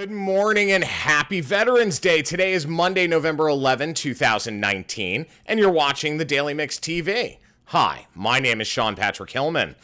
Good morning and happy Veterans Day. Today is Monday, November 11, 2019, and you're watching the Daily Mix TV. Hi, my name is Sean Patrick Hillman.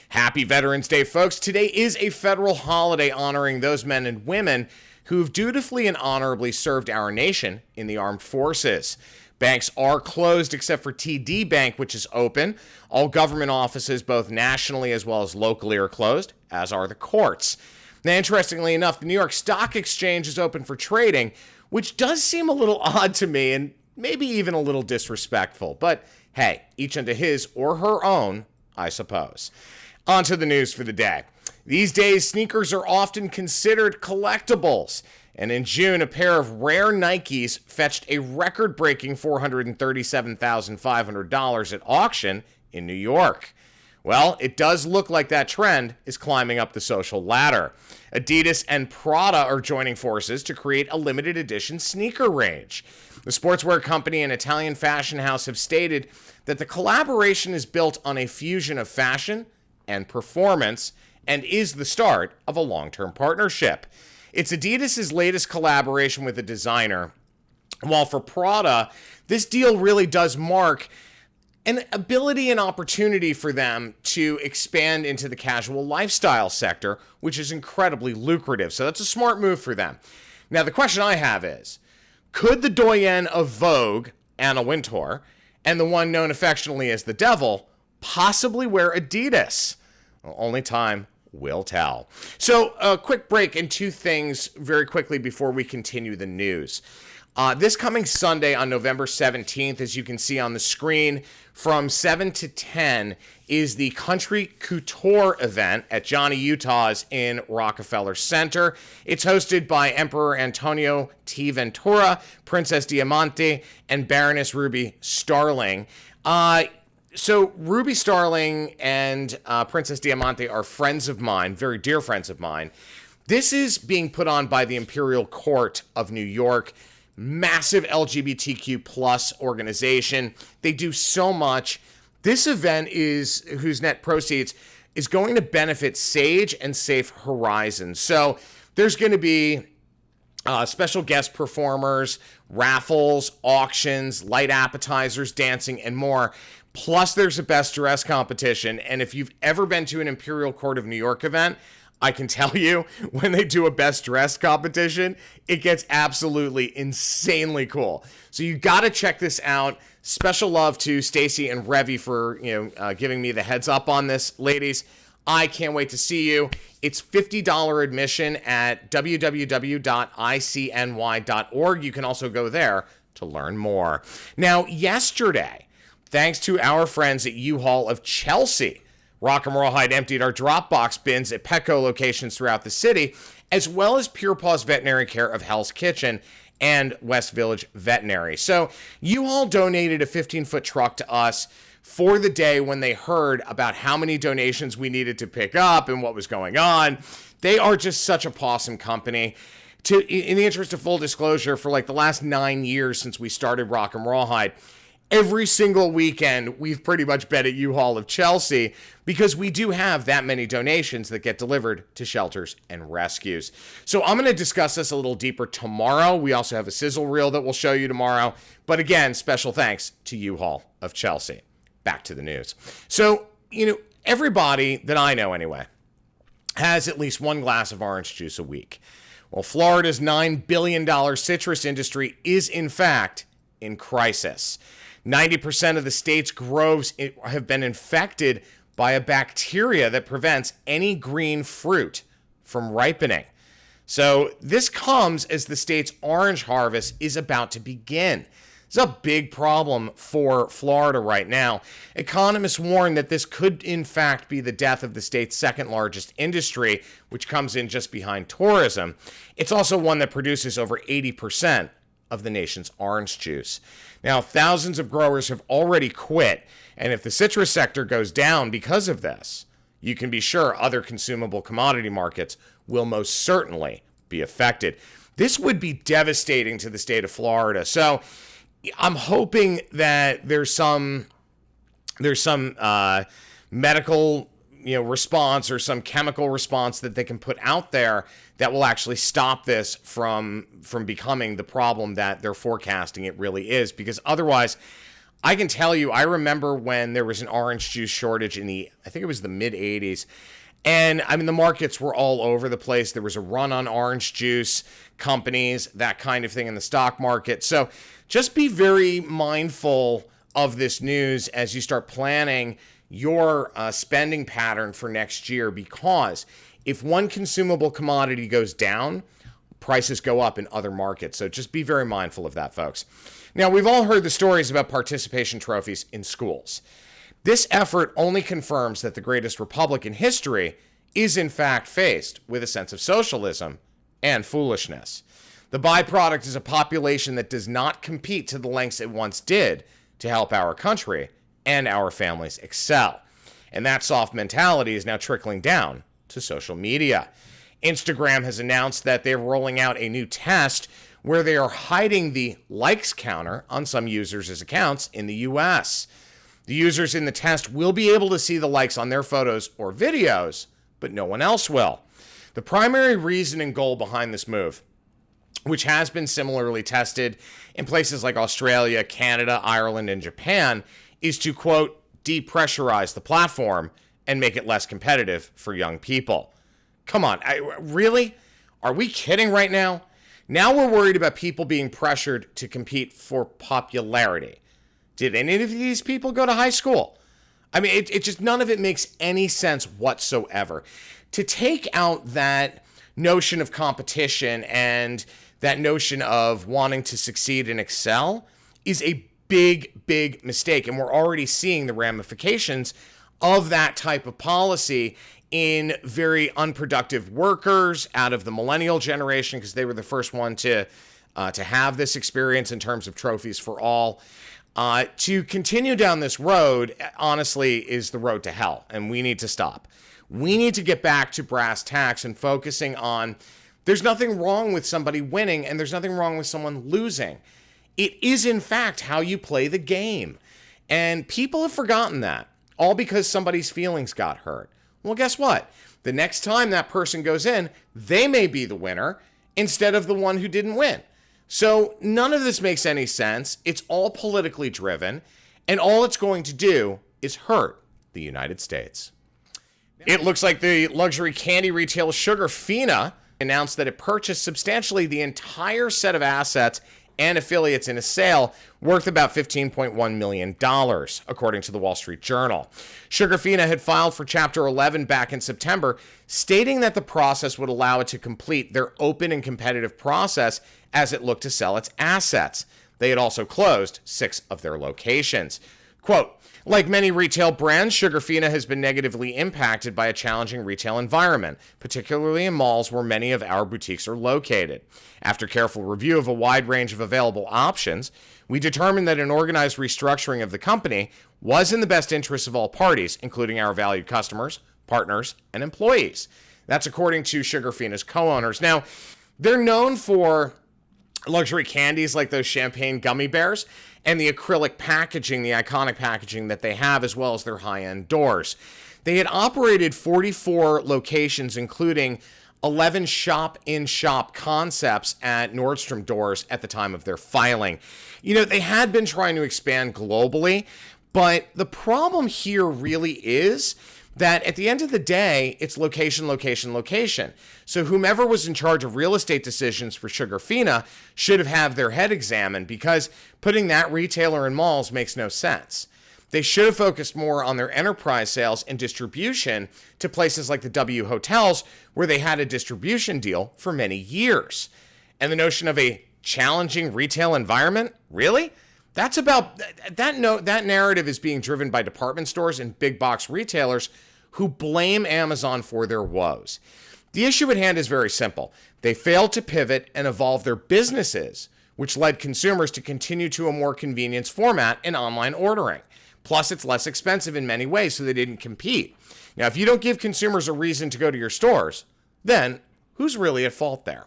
Happy Veterans Day, folks. Today is a federal holiday honoring those men and women who've dutifully and honorably served our nation in the armed forces. Banks are closed except for TD Bank, which is open. All government offices, both nationally as well as locally, are closed, as are the courts. Now, interestingly enough, the New York Stock Exchange is open for trading, which does seem a little odd to me and maybe even a little disrespectful. But hey, each unto his or her own, I suppose. On to the news for the day. These days, sneakers are often considered collectibles. And in June, a pair of rare Nikes fetched a record-breaking $437,500 at auction in New York. Well, it does look like that trend is climbing up the social ladder. Adidas and Prada are joining forces to create a limited edition sneaker range. The sportswear company and Italian fashion house have stated that the collaboration is built on a fusion of fashion and performance and is the start of a long-term partnership. It's Adidas' latest collaboration with a designer, while for Prada, this deal really does mark an ability and opportunity for them to expand into the casual lifestyle sector, which is incredibly lucrative. So that's a smart move for them. Now, the question I have is, could the doyenne of Vogue, Anna Wintour, and the one known affectionately as the Devil, possibly wear Adidas? Well, only time will tell. So a quick break and two things very quickly before we continue the news. This coming Sunday on November 17th, as you can see on the screen, from 7 to 10 is the Country Couture event at Johnny Utah's in Rockefeller Center. It's hosted by Emperor Antonio T. Ventura, Princess Diamante, and Baroness Ruby Starling. So Ruby Starling and Princess Diamante are friends of mine, very dear friends of mine. This is being put on by the Imperial Court of New York. Massive LGBTQ plus organization. They do so much. This event whose net proceeds is going to benefit Sage and Safe Horizons. So there's going to be special guest performers, raffles, auctions, light appetizers, dancing, and more. Plus, there's a best dress competition. And if you've ever been to an Imperial Court of New York event, I can tell you, when they do a best dressed competition, it gets absolutely insanely cool. So you got to check this out. Special love to Stacy and Revy for giving me the heads up on this, ladies. I can't wait to see you. It's $50 admission at www.icny.org. You can also go there to learn more. Now, yesterday, thanks to our friends at U-Haul of Chelsea, Rock and Rawhide emptied our drop box bins at Petco locations throughout the city, as well as Pure Paws Veterinary Care of Hell's Kitchen and West Village Veterinary. So U-Haul donated a 15-foot truck to us for the day when they heard about how many donations we needed to pick up and what was going on. They are just such a pawsome company. In the interest of full disclosure, for like the last 9 years since we started Rock and Rawhide, every single weekend, we've pretty much been at U-Haul of Chelsea because we do have that many donations that get delivered to shelters and rescues. So I'm going to discuss this a little deeper tomorrow. We also have a sizzle reel that we'll show you tomorrow. But again, special thanks to U-Haul of Chelsea. Back to the news. So, everybody that I know anyway has at least one glass of orange juice a week. Well, Florida's $9 billion citrus industry is, in fact, in crisis. 90% of the state's groves have been infected by a bacteria that prevents any green fruit from ripening. So this comes as the state's orange harvest is about to begin. It's a big problem for Florida right now. Economists warn that this could, in fact, be the death of the state's second largest industry, which comes in just behind tourism. It's also one that produces over 80% of the nation's orange juice. Now, thousands of growers have already quit, and if the citrus sector goes down because of this, you can be sure other consumable commodity markets will most certainly be affected. This would be devastating to the state of Florida. So I'm hoping that there's some medical response or some chemical response that they can put out there that will actually stop this from becoming the problem that they're forecasting it really is. Because otherwise, I can tell you, I remember when there was an orange juice shortage I think it was the mid 80s. And I mean, the markets were all over the place. There was a run on orange juice companies, that kind of thing in the stock market. So just be very mindful of this news as you start planning your spending pattern for next year, because if one consumable commodity goes down, prices go up in other markets. So just be very mindful of that, folks. Now, we've all heard the stories about participation trophies in schools. This effort only confirms that the greatest republic in history is in fact faced with a sense of socialism and foolishness. The byproduct is a population that does not compete to the lengths it once did to help our country and our families excel. And that soft mentality is now trickling down to social media. Instagram has announced that they're rolling out a new test where they are hiding the likes counter on some users' accounts in the US. The users in the test will be able to see the likes on their photos or videos, but no one else will. The primary reason and goal behind this move, which has been similarly tested in places like Australia, Canada, Ireland, and Japan, is to, quote, depressurize the platform and make it less competitive for young people. Come on, really? Are we kidding right now? Now we're worried about people being pressured to compete for popularity. Did any of these people go to high school? I mean, it just, none of it makes any sense whatsoever. To take out that notion of competition and that notion of wanting to succeed and excel is a big, big mistake. And we're already seeing the ramifications of that type of policy in very unproductive workers out of the millennial generation, because they were the first one to have this experience in terms of trophies for all. To continue down this road, honestly, is the road to hell, and we need to stop. We need to get back to brass tacks and focusing on there's nothing wrong with somebody winning, and there's nothing wrong with someone losing. It is, in fact, how you play the game. And people have forgotten that, all because somebody's feelings got hurt. Well, guess what? The next time that person goes in, they may be the winner instead of the one who didn't win. So none of this makes any sense. It's all politically driven, and all it's going to do is hurt the United States. It looks like the luxury candy retailer Sugarfina announced that it purchased substantially the entire set of assets and affiliates in a sale worth about $15.1 million, according to the Wall Street Journal. Sugarfina had filed for Chapter 11 back in September, stating that the process would allow it to complete their open and competitive process as it looked to sell its assets. They had also closed 6 of their locations. Quote, like many retail brands, Sugarfina has been negatively impacted by a challenging retail environment, particularly in malls where many of our boutiques are located. After careful review of a wide range of available options, we determined that an organized restructuring of the company was in the best interest of all parties, including our valued customers, partners, and employees. That's according to Sugarfina's co-owners. Now, they're known for luxury candies like those champagne gummy bears and the acrylic packaging, the iconic packaging that they have, as well as their high-end doors. They had operated 44 locations, including 11 shop-in-shop concepts at Nordstrom doors at the time of their filing. You know, they had been trying to expand globally, but the problem here really is that at the end of the day, it's location, location, location. So whomever was in charge of real estate decisions for Sugarfina should have had their head examined, because putting that retailer in malls makes no sense. They should have focused more on their enterprise sales and distribution to places like the W Hotels, where they had a distribution deal for many years. And the notion of a challenging retail environment, really? That's about that narrative is being driven by department stores and big box retailers who blame Amazon for their woes. The issue at hand is very simple. They failed to pivot and evolve their businesses, which led consumers to continue to a more convenience format in online ordering. Plus, it's less expensive in many ways, so they didn't compete. Now, if you don't give consumers a reason to go to your stores, then who's really at fault there?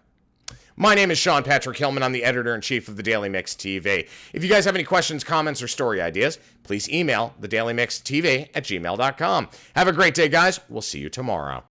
My name is Sean Patrick Hillman. I'm the editor-in-chief of the Daily Mix TV. If you guys have any questions, comments, or story ideas, please email thedailymixtv@gmail.com. Have a great day, guys. We'll see you tomorrow.